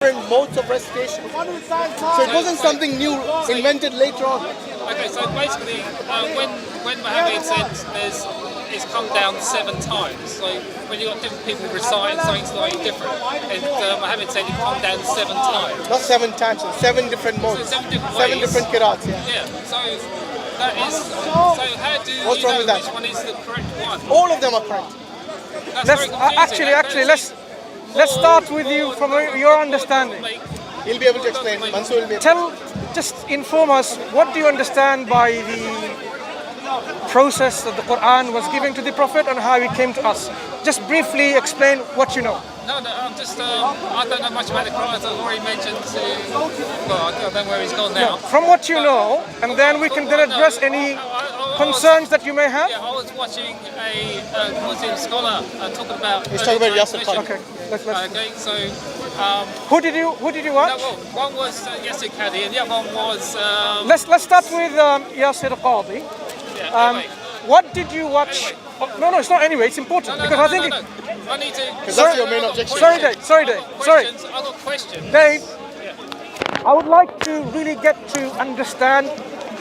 different modes of recitation. So it wasn't something new invented later on. Okay, so basically, when Muhammad said it's come down 7 times, so when you got different people reciting something slightly different, and Muhammad said it come down 7 times. Not 7 times, so 7 different modes. So 7 different Seven ways. different qira'ats, yeah. Yeah, so that is. So how do What's you wrong know with that? which one is the correct one? All of them are correct. That's Let's very confusing. actually let's start with you from your understanding. He'll be able to explain. Mansur will be able Just inform us, what do you understand by the process that the Quran was given to the Prophet and how it came to us? Just briefly explain what you know. No, I'm just, I don't know much about the Quran, as I've already mentioned to, well, I don't know where he's gone now. From what you know, and then we can then address any concerns that you may have. Yeah, I was watching a Muslim scholar talking about... He's talking about Yasir Qadhi. Okay, let's Okay, so... who did you watch? No, well, one was Yasir Qadhi and the other one was... Let's start with Yasir Qadhi. yeah, anyway. What did you watch? Anyway. No, it's not anyway. It's important because I think. I need to... Because that's your main objection. Sorry, Dave. I've got questions. Dave, I would like to really get to understand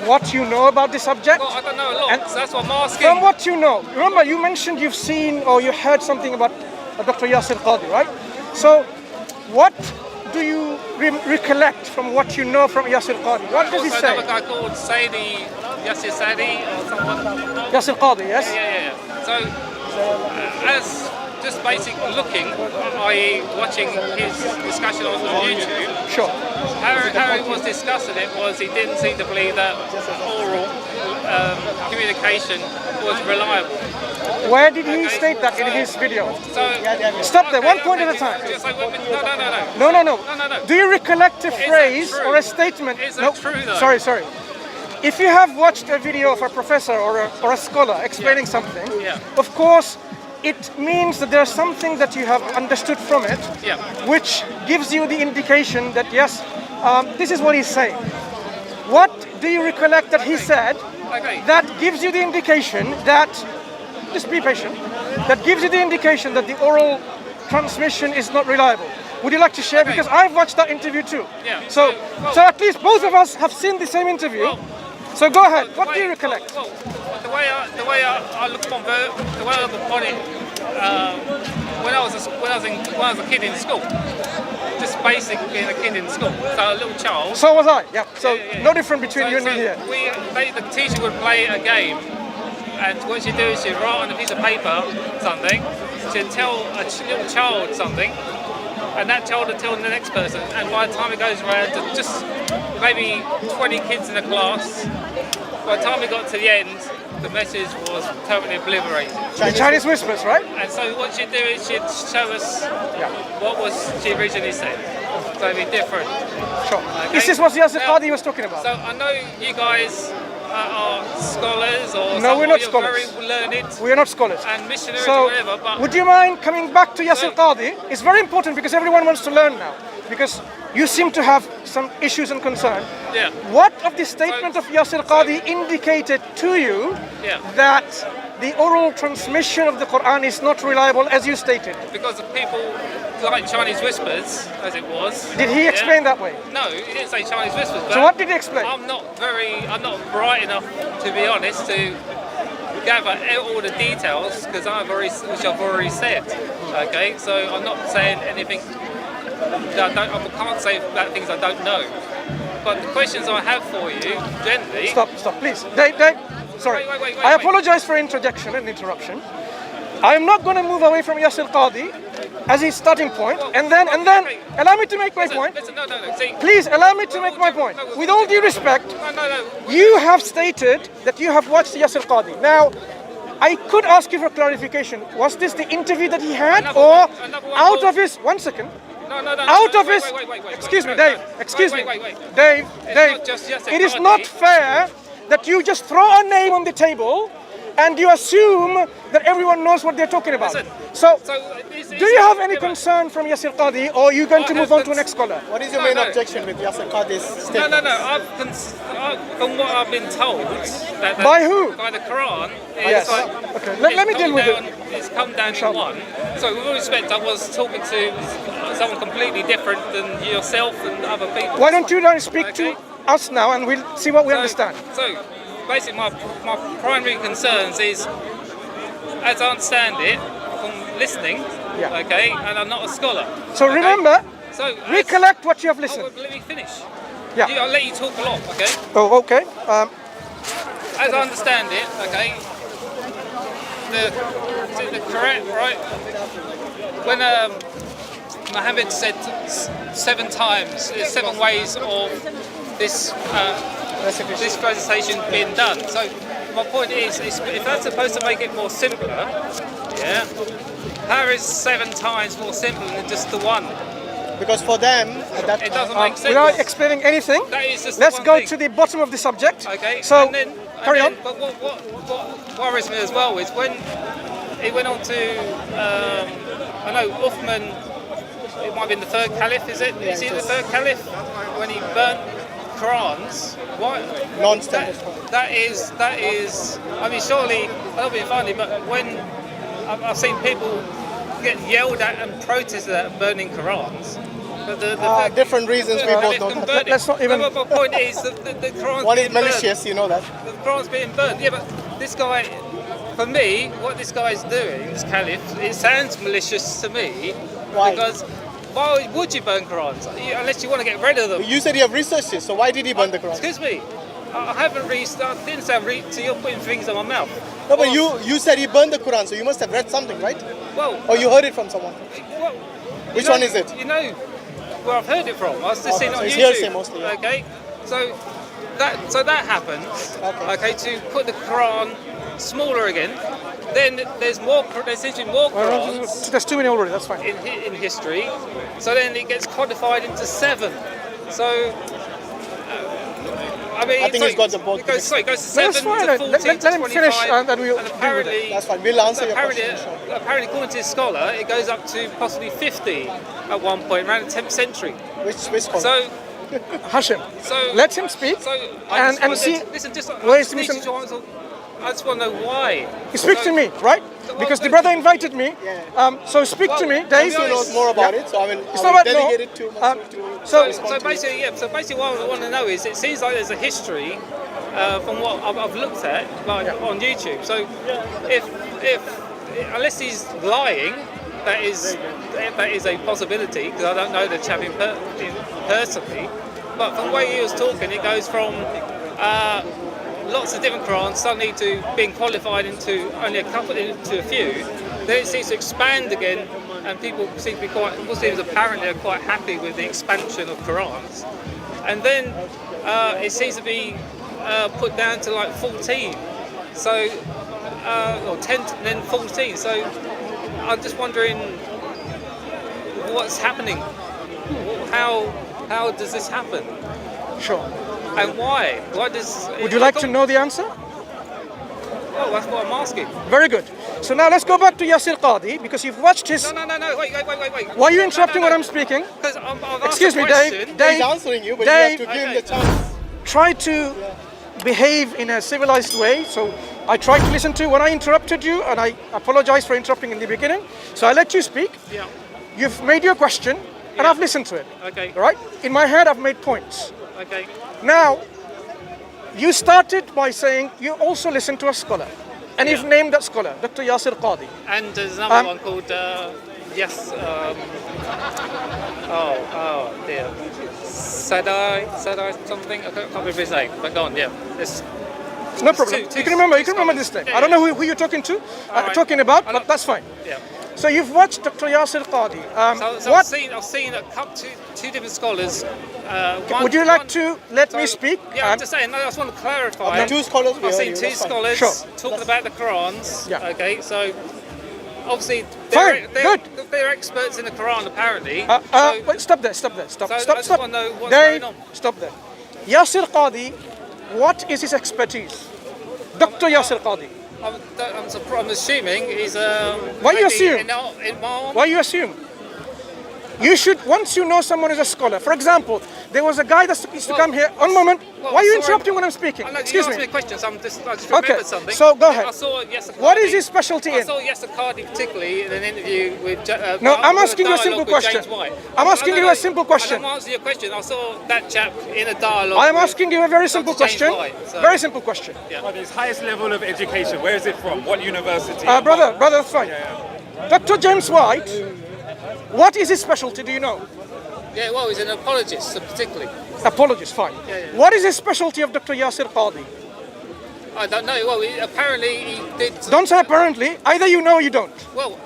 what you know about the subject. Well, I don't know a lot, And so that's what I'm asking. From what you know, remember you mentioned you've seen or you heard something about Dr. Yasir Qadhi, right? So, what do you recollect from what you know from Yasir Qadhi? What does he say? Another guy called Yasir Sadi or someone. Yasir Qadhi, yes? Yeah. So, as just basic looking, i.e. watching his discussion on YouTube, Sure. how he was discussing it was he didn't seem to believe that oral communication was reliable. Where did he state that in his video? So, Stop there, one point at a time. Just like, no. No. Do you recollect a phrase or a statement? Is that true though? Sorry. If you have watched a video of a professor or a scholar explaining something, of course, it means that there's something that you have understood from it, which gives you the indication that yes, this is what he's saying. What do you recollect that he said that gives you the indication that, just be patient, that gives you the indication that the oral transmission is not reliable? Would you like to share? Because I've watched that interview too. Yeah. So at least both of us have seen the same interview. So go ahead. What do you recollect? Well, the way I look upon it, when I was a kid in school, just basic being a kid in school, so a little child. So was I. Yeah. So no different between you and me here. The teacher would play a game, and what she'd do is she'd write on a piece of paper something. She'd tell a little child something, and that child would tell the next person. And by the time it goes around to just maybe 20 kids in a class, by the time we got to the end, the message was totally obliterated. The Chinese whispers, right? And so what she'd do is she'd show us what was she originally said. So it'd be different. Sure. Okay? This is what Yasir Qadhi was talking about. So I know you guys are scholars or No, we're not you're scholars. very learned We are not scholars. and missionaries So, or whatever, but would you mind coming back to Yasir Qadhi? It's very important because everyone wants to learn now. Because you seem to have some issues and concern. yeah. What of the statement of Yasir Qadhi indicated to you that the oral transmission of the Quran is not reliable as you stated? Because of people like Chinese whispers, as it was. Did he explain that way? No, he didn't say Chinese whispers. But So what did he explain? I'm not bright enough, to be honest, to gather all the details because I've already said. Okay, so I'm not saying anything. I can't say about things I don't know. But the questions I have for you, gently. Stop, please. Dave, sorry. Wait, I apologize for interjection and interruption. I'm not going to move away from Yasir Qadhi as his starting point, and then allow me to make my point. Listen, no. See, Please allow me to make my point. With all due respect, no. you have stated that you have watched Yasir Qadhi. Now, I could ask you for clarification. Was this the interview that he had, or out of his... One second. No. Out of his... Wait. Excuse me, Dave. Excuse me. Wait. Dave, not just Yasir it is Qadhi. not fair that you just throw a name on the table and you assume that everyone knows what they're talking about. Listen, So, do you have any concern? concern from Yasir Qadhi, or are you going to move on to the next scholar? What is your main objection with Yasir Qadhi's statement? No. From what I've been told, By who? By the Quran. Yes. Okay. Let me deal with it. It's come down to one. So with all respect, I was talking to someone completely different than yourself and other people. Why don't you speak to us now and we'll see what we understand. So basically my primary concerns is, as I understand it, from listening, okay, and I'm not a scholar. So remember, recollect what you have listened. Let me finish. Yeah. I'll let you talk a lot, okay? Oh, okay. As I understand it, okay, the correct, right? When Muhammad said 7 times, there's 7 ways of this this recitation being done. So my point is, if that's supposed to make it more simpler, yeah, how is 7 times more simple than just the one? Because for them, at that it doesn't time, make sense. Without explaining anything, that is just let's one go thing. to the bottom of the subject. Okay. So carry on. on. But what worries me as well is when it went on to, I know Uthman, it might have been the 3rd caliph, is it? Is he the 3rd caliph? When he burnt Qurans, what? Non-standard. That is, I mean, surely, I don't be funny, but when I've seen people get yelled at and protested at burning Qurans. But different reasons, we both know that. Let's not even... My point is that the Quran's One is being burnt. malicious, you know that. The Quran's being burnt. Yeah, but this guy, for me, what this guy's doing, this caliph, it sounds malicious to me. Why? Because why would you burn Qurans? Unless you want to get rid of them. You said you have researched this, so why did he burn the Quran? Excuse me. I haven't reached. I didn't say so you're putting things in my mouth. No, but you said he burned the Quran, so you must have read something, right? Well, or you heard it from someone. Well, Which one is it? You know where I've heard it from. I was just seeing it on it's YouTube. hearsay mostly. Yeah. Okay, so that happens. Okay, to put the Quran smaller again. Then there's essentially more Qurans. There's too many already. That's fine. In history, so then it gets codified into 7. So. I mean, I think he's got the both. It goes to 7 that's fine. to 14 let to him 25, finish and then we'll apparently, that's fine. We'll answer your question. Apparently, according to this scholar, it goes up to possibly 50 at one point, around the 10th century. Which scholar? So, Hashim, let him speak and see where is the I just want to know why. You speak to me, right? Because the brother invited me. So speak to me. Dave knows more about it, so I will delegate it to So basically, what I want to know is, it seems like there's a history from what I've looked at, like on YouTube. So if unless he's lying, that is a possibility, because I don't know the chap personally. But from the way he was talking, it goes from lots of different Qurans suddenly to being qualified into only into a few. Then it seems to expand again, and people seem to be Muslims apparently are quite happy with the expansion of Qurans. And then it seems to be put down to like 14, so or 10 and then 14. So I'm just wondering what's happening. How does this happen? Sure. And why? Why does? Would you like to know the answer? Oh, that's what I'm asking. Very good. So now let's go back to Yasir Qadi, because you've watched his... No, wait. Why are you interrupting when I'm speaking? Because I've Excuse me, Dave. He's answering you, but you have to give him the chance. Try to behave in a civilized way. So I tried to listen to when I interrupted you, and I apologize for interrupting in the beginning. So I let you speak. Yeah. You've made your question, and I've listened to it. Okay. All right? In my head, I've made points. Okay. Now, you started by saying you also listened to a scholar, and you've named that scholar, Dr. Yasir Qadi. And there's another one called oh dear, Scdawah something. I can't remember his name. But go on, yeah. No problem. You can remember this name. I don't know who you're talking to, talking about, but that's fine. Yeah. So you've watched Dr. Yasir Qadi. So I've seen two different scholars. Would you like to let me speak? Yeah, I'm just saying. No, I just want to clarify. Two scholars. I've seen two scholars talking about the Qurans. Yeah. Okay, so obviously they're experts in the Quran apparently. Wait, stop there. Stop. I just want to know what's Dave, going on. stop there. Yasir Qadi, what is his expertise? Dr. Yasir Qadi. I'm assuming he's Why you assume? Imam. Why you assume? You should, once you know someone is a scholar, for example, there was a guy that used to come here. One moment. Why are you interrupting when I'm speaking? Excuse me. You asked me a question, so I just Okay, remembered something. so go ahead. I saw Jazak What Khair- is his specialty I in? saw Jazak Khair particularly in an interview with. No, I'm with asking you a dialogue simple with question. James White. I'm asking you a simple question. I'm answering your question. I saw that chap in a dialogue. I am with asking you a very simple Dr. James question. White, so- Very simple question. His highest level of education, where is it from? What university? Brother, that's fine. Dr. James White, what is his specialty? Do you know? Yeah, well, he's an apologist, particularly. Apologist, fine. What is his specialty of Dr. Yasir Qadhi? I don't know. Well, apparently he did. Don't say apparently. Either you know or you don't. Well,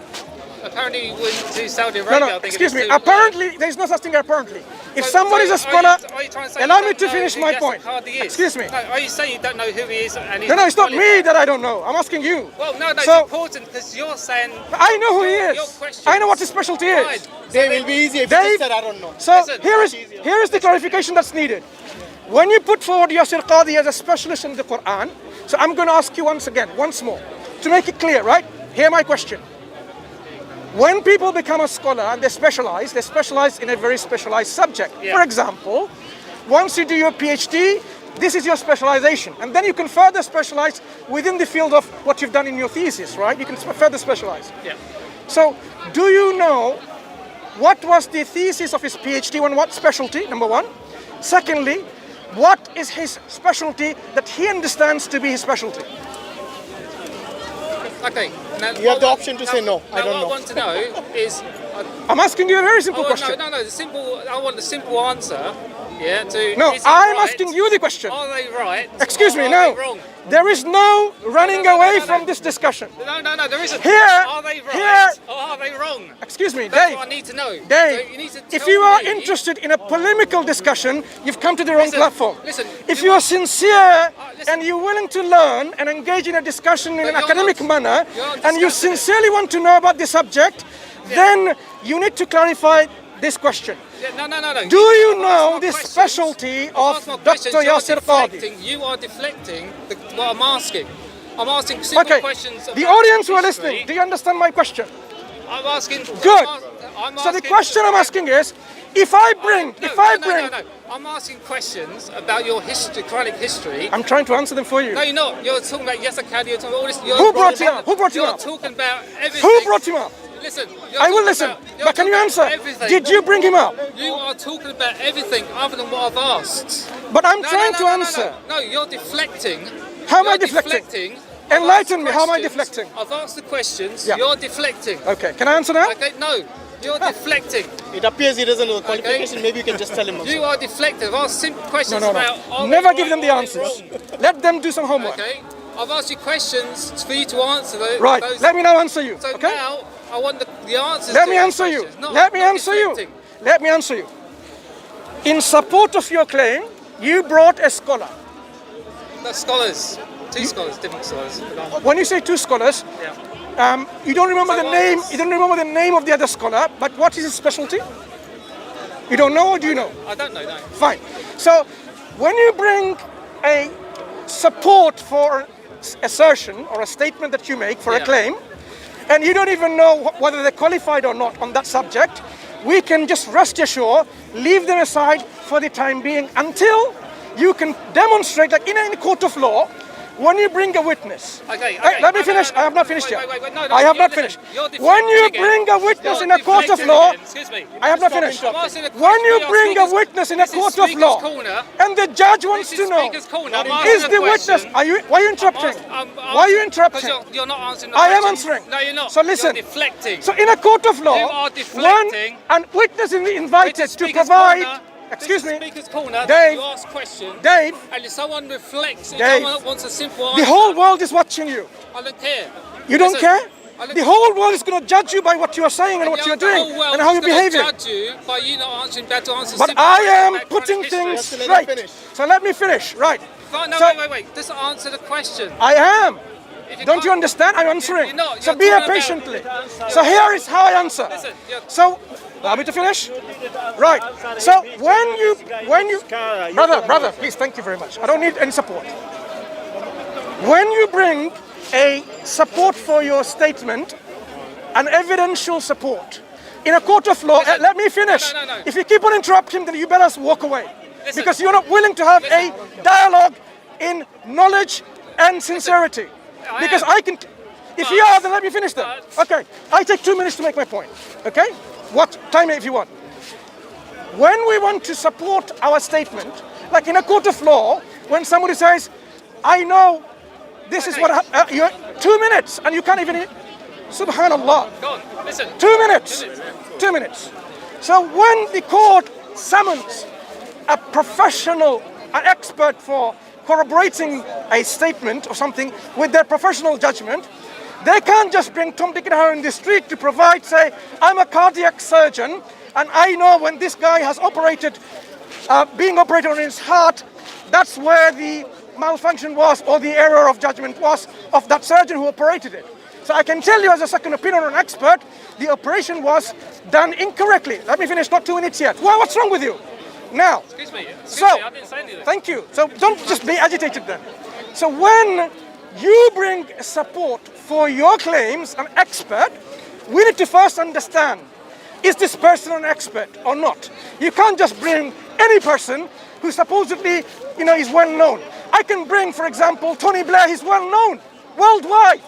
apparently he went to Saudi Arabia. No, I think, excuse and me. to learn. Apparently, there is no such thing apparently. If So- someone is a so scholar, are you trying to say allow you me don't to know finish who my Yasir point. Qadhi is? Excuse me. No, are you saying you don't know who he is? And he's No, it's not me qualified? that I don't know. I'm asking you. Well, no, it's So- important because you're saying. I know who he your is. questions- I know what his specialty is. Fine. Dave, will be easy if you Dave- just said I don't know. So Listen, here is the clarification that's needed. When you put forward Yasir Qadhi as a specialist in the Quran, so I'm going to ask you once more, to make it clear, right? Hear my question. When people become a scholar and they specialize in a very specialized subject. Yeah. For example, once you do your PhD, this is your specialization. And then you can further specialize within the field of what you've done in your thesis, right? You can further specialize. Yeah. So, do you know what was the thesis of his PhD on what specialty, number one? Secondly, what is his specialty that he understands to be his specialty? Okay. Now, You have the option to say no. I don't What know. I want to know is. I'm asking you a very simple question. No. I want the simple answer. Yeah. To. No, is it I'm right? asking you the question. Are they right? Excuse or me, are no. they wrong? There is no running No, away no. from this discussion. No, there isn't. Here- Are they right here- or are they wrong? Excuse me, That's Dave. what I need to know. Dave, So you need to if tell you are me- interested in a polemical discussion, you've come to the wrong Listen, platform. listen, If you you are want- sincere listen. and you're willing to learn and engage in a discussion in But an you're academic not- manner, you're not and you discussing it. sincerely want to know about the subject, then you need to clarify this question. Yeah, no. Do you I've asked know my the questions. specialty I've of asked my Dr. questions. Yasir Qadhi? You are deflecting what I'm asking. I'm asking simple Okay, questions. the about audience who are history. listening, do you understand my question? I'm asking. Good. I'm So the asking- question I'm asking is, if I bring, No. I'm asking questions about your history, Quranic history. I'm trying to answer them for you. No, you're not. You're talking about Jazak Khair. You're talking about all this. Who brought him up? Who brought him You're up? talking about everything. Who brought him up? Listen. I will listen, but can you answer? Did you bring him up? You are talking about everything other than what I've asked. But I'm No, trying no, to no, answer. No, you're deflecting. How am I You're deflecting? I've Enlighten asked me, how am I questions. deflecting? I've asked the questions. Yeah. You're deflecting. Okay, can I answer now? Okay, no. You're deflecting. It appears he doesn't know the qualification. Maybe you can just tell him. You are deflecting. I've asked simple questions No. about. are Never they give them right the or are they answers. wrong? Let them do some homework. Okay. I've asked you questions for you to answer those. Right, let me now answer you, So okay? now I want the answers. Let to me those answer you. questions, not- Let me not answer you. deflecting. Let me answer you. In support of your claim, you brought a scholar. That's scholars. Two scholars, different scholars. When you say two scholars, Yeah. you don't remember So the what name. is- You don't remember the name of the other scholar. But what is his specialty? You don't know, or do you know? I don't know. No. Fine. So, when you bring a support for an assertion or a statement that you make for a Yeah. claim, and you don't even know whether they're qualified or not on that subject, we can just rest assured, leave them aside for the time being until you can demonstrate, like in a court of law, when you bring a witness. Okay. Let me No, finish. no, I have not finished wait, yet. wait, no, I have not listen, finished. you're When you deflecting bring again. a witness You're in a court of deflecting law, again. Excuse me. I have not Stop finished. interrupting. I'm asking a When question. you We are bring a speakers- witness in a this is court of Speaker's law, Corner. and the judge wants This to is know, Speaker's Corner. I'm is asking the a witness, question. why are you interrupting? Why are you interrupting? Because you're not answering the I am question. answering. No, you're not. So listen. You're deflecting. So in a court of law, You are when deflecting. an witness is invited This is to Speaker's provide, Corner. excuse This is me, Speaker's Corner. Dave. You ask questions. Dave, And if someone reflects, if Dave. someone wants a simple answer, the whole world is watching you. I don't care. You don't Listen, care? I don't The whole world is going to judge you by what you are saying and what the you're whole doing world and how is you're gonna behaving. judge you by you not answering better answers. But simple I questions am about putting Quranic things history. Just let him straight. finish. So let me finish. Right. Fine, no, So- wait. Just answer the question. I am. If Don't you can't- understand? I'm answering. You're not. So You're be here talking about- patiently. So here is how I answer. Listen, So, allow me to finish? Right. So when you, brother, please, thank you very much. I don't need any support. When you bring a support for your statement, an evidential support, in a court of law, let me finish. No. If you keep on interrupting, then you better walk away. Listen. Because you're not willing to have a dialogue in knowledge and sincerity. Because I can, if you are, then let me finish then. Okay, I take 2 minutes to make my point. Okay? What? Time it if you want. When we want to support our statement, like in a court of law, when somebody says, I know this is what you're 2 minutes and you can't even, subhanallah. Go on, listen. 2 minutes. 2 minutes. So when the court summons a professional, an expert for corroborating a statement or something with their professional judgment, they can't just bring Tom, Dick and Harry in the street to provide, say, I'm a cardiac surgeon and I know when this guy has operated, being operated on his heart, that's where the malfunction was or the error of judgment was of that surgeon who operated it. So I can tell you as a second opinion or an expert, the operation was done incorrectly. Let me finish, not 2 minutes yet. Well, what's wrong with you? Now, Excuse me, I didn't say anything. Thank you. So don't just be agitated then. So when you bring support for your claims, an expert, we need to first understand, is this person an expert or not? You can't just bring any person who supposedly, is well known. I can bring, for example, Tony Blair, he's well known worldwide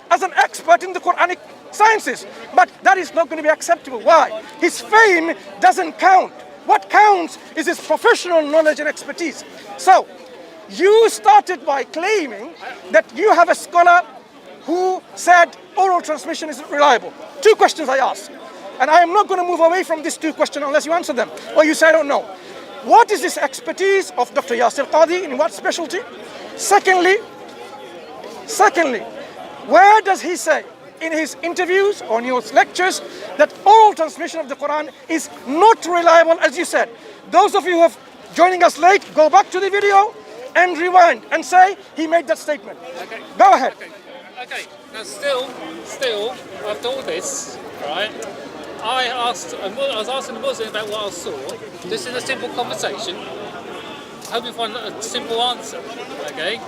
as an expert in the Quranic sciences, but that is not going to be acceptable. Why? His fame doesn't count. What counts is his professional knowledge and expertise. So, you started by claiming that you have a scholar who said oral transmission isn't reliable. 2 questions I asked. And I am not going to move away from these 2 questions unless you answer them. Or you say, I don't know. What is this expertise of Dr. Yasir Qadhi? In what specialty? Secondly, where does he say in his interviews or in his lectures that oral transmission of the Quran is not reliable, as you said? Those of you who have joining us late, go back to the video and rewind and say he made that statement. Okay. Go ahead. Okay. Now, still, after all this, right? I was asking the Muslim about what I saw, just in a simple conversation, hoping for a simple answer. Okay.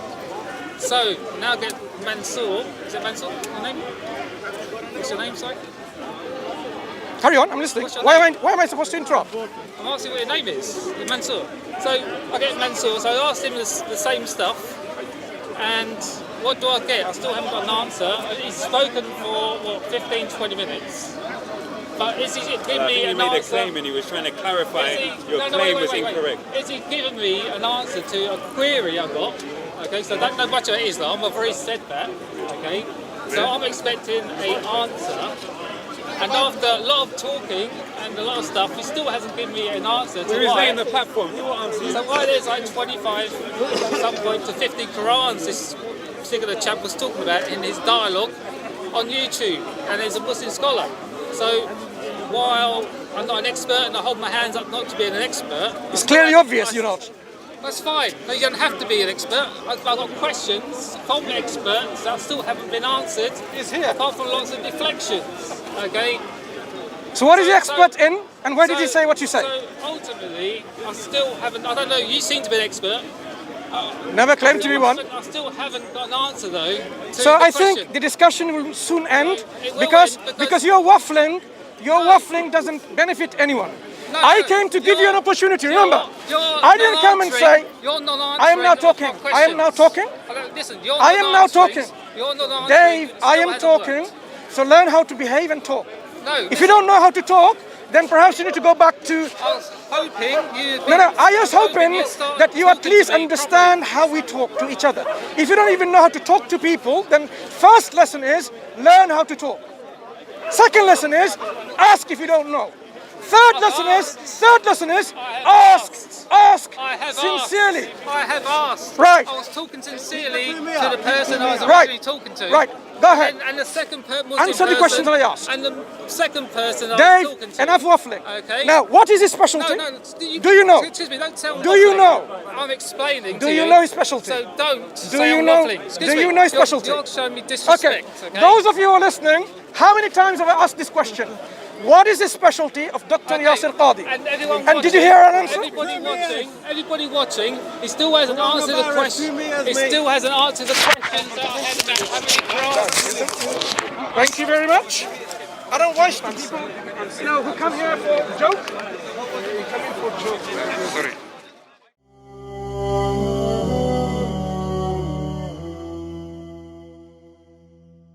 So now get Mansur. Is it Mansur? Your name? What's your name, sorry? Carry on, I'm listening. Why am I supposed to interrupt? I'm asking what your name is. Mansur. So I get Mansur. So I asked him the same stuff, and what do I get? I still haven't got an answer. He's spoken for 15, 20 minutes. But is he giving me an answer? He made a claim and he was trying to clarify your claim was incorrect. Is he giving me an answer to a query I got? Okay, so I don't know much about Islam. I've already said that. Okay, so I'm expecting an answer. And after a lot of talking and a lot of stuff, he still hasn't given me an answer to why. He's the platform. He will answer you. So why there's like 25, at some point to 50 Qurans this particular chap was talking about in his dialogue on YouTube, and he's a Muslim scholar. So while I'm not an expert and I hold my hands up not to being an expert, it's clearly obvious you're not. That's fine. No, you don't have to be an expert. I've got questions from experts that still haven't been answered. He's here. Apart from lots of deflections. Okay. So what is the expert in, and where did he say what you said? So ultimately, I still haven't. I don't know. You seem to be an expert. Never claimed to be one. I still haven't got an answer though. So I think the discussion will soon end because you're waffling. Your waffling doesn't benefit anyone. No, I came to give you an opportunity. Remember, I didn't come and say. You're not I am now talking. I am now talking. Listen, you're I am now talking. You're not Dave, I am talking. So learn how to behave and talk. No. If you don't know how to talk, then perhaps you need to go back to. I was hoping you. No. I was hoping that you at least understand how we talk to each other. If you don't even know how to talk to people, then first lesson is learn how to talk. Second lesson is ask if you don't know. Third lesson is ask sincerely. I have asked. Right. I was talking sincerely to the person I was originally talking to. Right. Go ahead. And the second Muslim answer the questions that I asked. And the second person I Dave, was talking to. enough waffling. Okay. Now, what is his specialty? No. Do you know? Excuse me. Don't tell me. Do you know? I'm explaining. Do you know his specialty? So don't. Do you know? Do you know his specialty? You're showing me disrespect. Okay. Those of you who are listening, how many times have I asked this question? What is the specialty of Dr. Yasir Qadhi? And did you hear an answer? Everybody watching, he still hasn't answered the question. He still hasn't answered the questions that I had about how many grants. Thank you very much. I don't waste them. People, who come here for joke. Sorry.